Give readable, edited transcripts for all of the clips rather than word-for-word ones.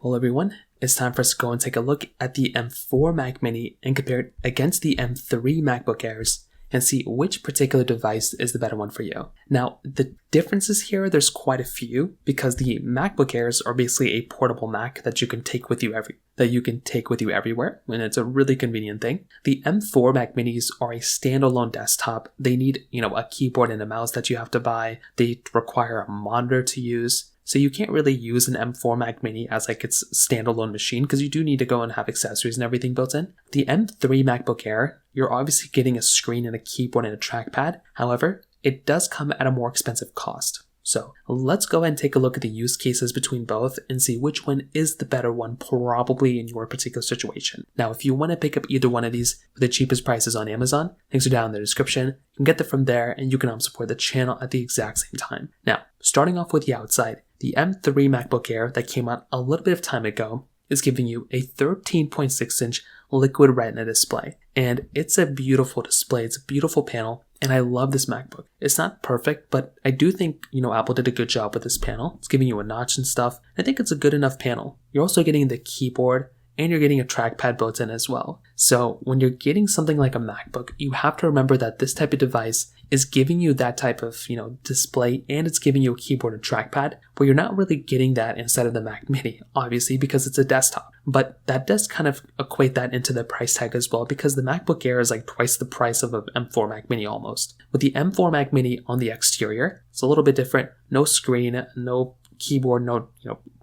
Well, everyone, it's time for us to go and take a look at the M4 Mac Mini and compare it against the M3 MacBook Airs and see which particular device is the better one for you. Now, the differences here, there's quite a few because the MacBook Airs are basically a portable Mac that you can take with you everywhere, and it's a really convenient thing. The M4 Mac Minis are a standalone desktop. They need, a keyboard and a mouse that you have to buy. They require a monitor to use. So you can't really use an M4 Mac Mini as like its standalone machine because you do need to go and have accessories and everything built in. The M3 MacBook Air, you're obviously getting a screen and a keyboard and a trackpad. However, it does come at a more expensive cost. So let's go ahead and take a look at the use cases between both and see which one is the better one probably in your particular situation. Now, if you want to pick up either one of these for the cheapest prices on Amazon, links are down in the description. You can get them from there and you can support the channel at the exact same time. Now, starting off with the outside, the M3 MacBook Air that came out a little bit of time ago is giving you a 13.6-inch liquid retina display. And it's a beautiful display. It's a beautiful panel. And I love this MacBook. It's not perfect, but I do think, Apple did a good job with this panel. It's giving you a notch and stuff. I think it's a good enough panel. You're also getting the keyboard and you're getting a trackpad built in as well. So when you're getting something like a MacBook, you have to remember that this type of device is giving you that type of, display, and it's giving you a keyboard and trackpad, but you're not really getting that inside of the Mac Mini, obviously, because it's a desktop. But that does kind of equate that into the price tag as well, because the MacBook Air is like twice the price of an M4 Mac Mini almost. With the M4 Mac Mini on the exterior, it's a little bit different. No screen, no keyboard, no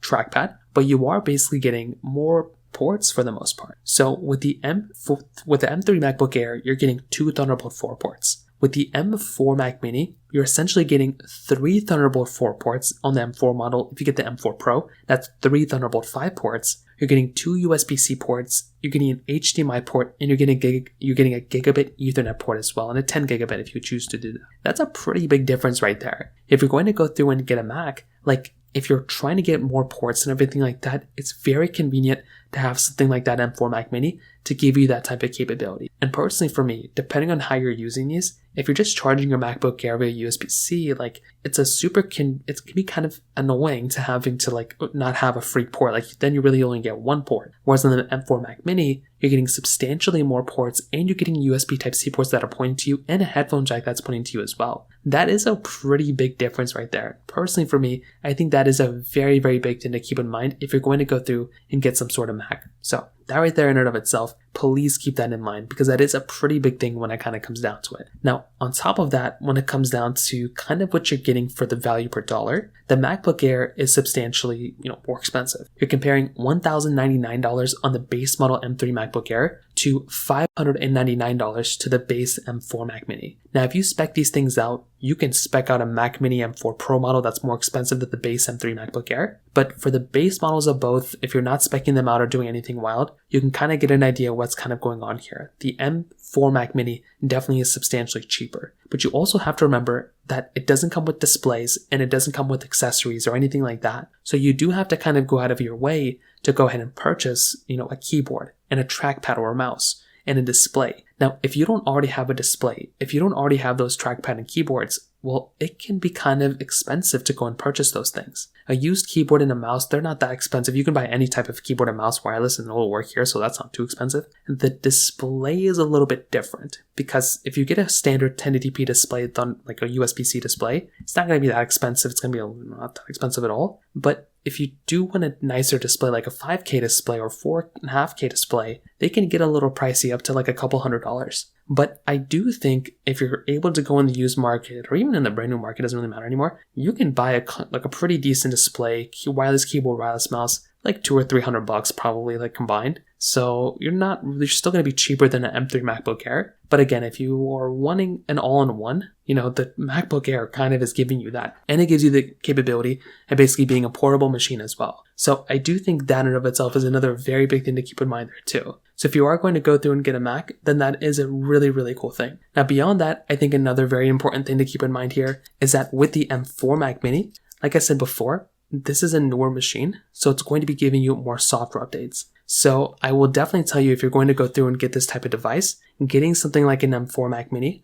trackpad, but you are basically getting more ports for the most part. So with the M3 MacBook Air, you're getting 2 Thunderbolt 4 ports. With the M4 Mac Mini, you're essentially getting 3 Thunderbolt 4 ports on the M4 model. If you get the M4 Pro, that's 3 Thunderbolt 5 ports. You're getting 2 USB-C ports, you're getting an HDMI port, and you're getting a gigabit Ethernet port as well, and a 10 gigabit if you choose to do that. That's a pretty big difference right there. If you're going to go through and get a Mac, if you're trying to get more ports and everything like that, it's very convenient to have something like that M4 Mac Mini to give you that type of capability. And personally for me, depending on how you're using these, if you're just charging your MacBook Air via USB-C, it can be kind of annoying to having to not have a free port. Then you really only get one port. Whereas on the M4 Mac Mini, you're getting substantially more ports and you're getting USB Type-C ports that are pointing to you and a headphone jack that's pointing to you as well. That is a pretty big difference right there. Personally for me, I think that is a very, very big thing to keep in mind if you're going to go through and get some sort of Mac. So that right there in and of itself, please keep that in mind because that is a pretty big thing when it kind of comes down to it. Now, on top of that, when it comes down to kind of what you're getting for the value per dollar, the MacBook Air is substantially, more expensive. You're comparing $1,099 on the base model M3 MacBook Air to $599 to the base M4 Mac Mini. Now, if you spec these things out, you can spec out a Mac Mini M4 Pro model that's more expensive than the base M3 MacBook Air. But for the base models of both, if you're not speccing them out or doing anything wild, you can kind of get an idea what's kind of going on here. The M4 Mac Mini definitely is substantially cheaper. But you also have to remember that it doesn't come with displays and it doesn't come with accessories or anything like that. So you do have to kind of go out of your way to go ahead and purchase, a keyboard and a trackpad or a mouse and a display. Now, if you don't already have a display, if you don't already have those trackpad and keyboards, well, it can be kind of expensive to go and purchase those things. A used keyboard and a mouse, they're not that expensive. You can buy any type of keyboard and mouse wireless and it'll work here, so that's not too expensive. The display is a little bit different because if you get a standard 1080p display, like a USB-C display, it's not going to be that expensive. It's going to be not that expensive at all. But if you do want a nicer display, like a 5K display or 4.5K display, they can get a little pricey up to like a couple $100. But I do think if you're able to go in the used market or even in the brand new market, it doesn't really matter anymore, you can buy a pretty decent display, wireless keyboard, wireless mouse, like $200 or $300 probably combined. So you're still going to be cheaper than an M3 MacBook Air. But again, if you are wanting an all-in-one, the MacBook Air kind of is giving you that. And it gives you the capability of basically being a portable machine as well. So I do think that in and of itself is another very big thing to keep in mind there too. So if you are going to go through and get a Mac, then that is a really, really cool thing. Now beyond that, I think another very important thing to keep in mind here is that with the M4 Mac Mini, like I said before, this is a newer machine, so it's going to be giving you more software updates. So I will definitely tell you, if you're going to go through and get this type of device, getting something like an M4 Mac Mini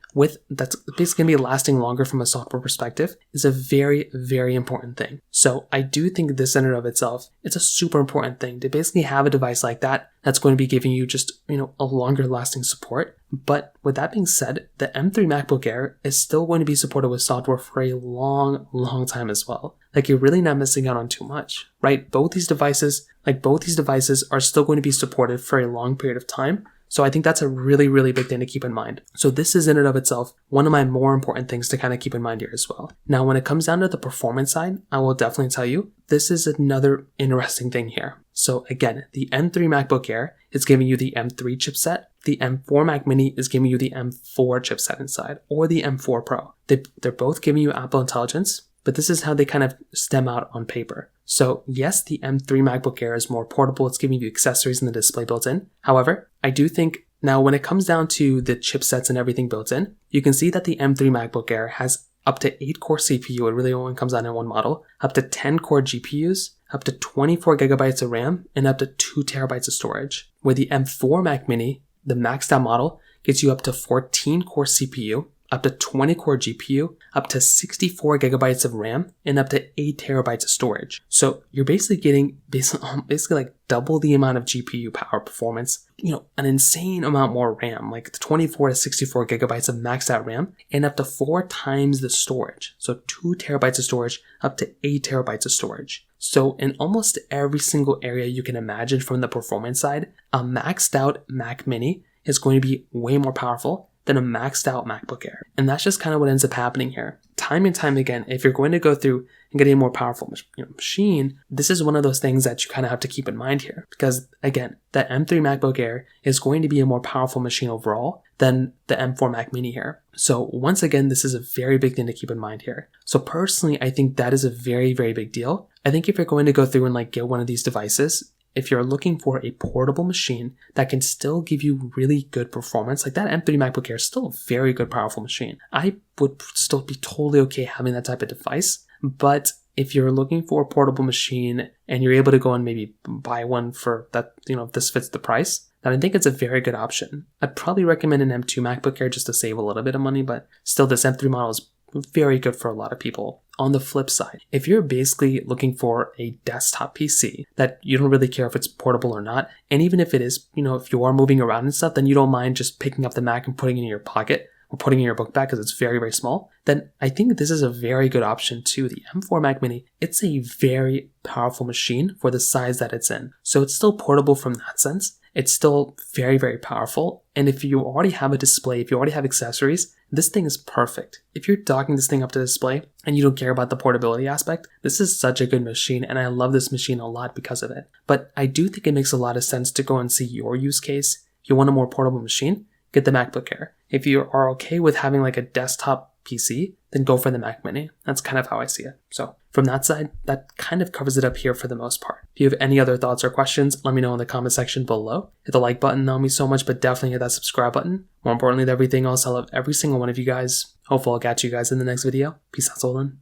that's basically going to be lasting longer from a software perspective is a very, very important thing. So I do think this in and of itself, it's a super important thing to basically have a device like that that's going to be giving you just, a longer lasting support. But with that being said, the M3 MacBook Air is still going to be supported with software for a long, long time as well. Like, you're really not missing out on too much, right? Both these devices are still going to be supported for a long period of time. So I think that's a really, really big thing to keep in mind. So this is in and of itself one of my more important things to kind of keep in mind here as well. Now, when it comes down to the performance side, I will definitely tell you, this is another interesting thing here. So again, the M3 MacBook Air is giving you the M3 chipset. The M4 Mac Mini is giving you the M4 chipset inside, or the M4 Pro. They're both giving you Apple Intelligence, but this is how they kind of stem out on paper. So yes, the M3 MacBook Air is more portable. It's giving you accessories and the display built in. However, I do think now when it comes down to the chipsets and everything built in, you can see that the M3 MacBook Air has up to 8 core CPU. It really only comes out in one model, up to 10 core GPUs, up to 24 gigabytes of RAM, and up to 2 terabytes of storage. Where the M4 Mac Mini, the maxed out model, gets you up to 14 core CPU, up to 20 core GPU, up to 64 gigabytes of RAM, and up to 8 terabytes of storage. So you're basically getting basically like double the amount of GPU power performance, an insane amount more RAM, like 24 to 64 gigabytes of maxed out RAM, and up to 4 times the storage. So 2 terabytes of storage, up to 8 terabytes of storage. So in almost every single area you can imagine from the performance side, a maxed out Mac Mini is going to be way more powerful than a maxed out MacBook Air. And that's just kind of what ends up happening here. Time and time again, if you're going to go through and get a more powerful machine, this is one of those things that you kind of have to keep in mind here. Because again, the M3 MacBook Air is going to be a more powerful machine overall than the M4 Mac Mini here. So once again, this is a very big thing to keep in mind here. So personally, I think that is a very, very big deal. I think if you're going to go through and get one of these devices, if you're looking for a portable machine that can still give you really good performance, like that M3 MacBook Air is still a very good, powerful machine. I would still be totally okay having that type of device. But if you're looking for a portable machine and you're able to go and maybe buy one for that, if this fits the price, then I think it's a very good option. I'd probably recommend an M2 MacBook Air just to save a little bit of money, but still this M3 model is very good for a lot of people. On the flip side, if you're basically looking for a desktop PC that you don't really care if it's portable or not, and even if it is, if you are moving around and stuff, then you don't mind just picking up the Mac and putting it in your pocket or putting it in your book bag because it's very, very small, then I think this is a very good option too. The M4 Mac Mini, it's a very powerful machine for the size that it's in. So it's still portable from that sense. It's still very, very powerful. And if you already have a display, if you already have accessories, this thing is perfect. If you're docking this thing up to display and you don't care about the portability aspect, this is such a good machine, and I love this machine a lot because of it. But I do think it makes a lot of sense to go and see your use case. If you want a more portable machine, get the MacBook Air. If you are okay with having a desktop PC, then go for the Mac Mini. That's kind of how I see it. So from that side, that kind of covers it up here for the most part. If you have any other thoughts or questions, let me know in the comment section below. Hit the like button, that'll mean so much, but definitely hit that subscribe button. More importantly than everything else, I love every single one of you guys. Hopefully I'll catch you guys in the next video. Peace out, Solon.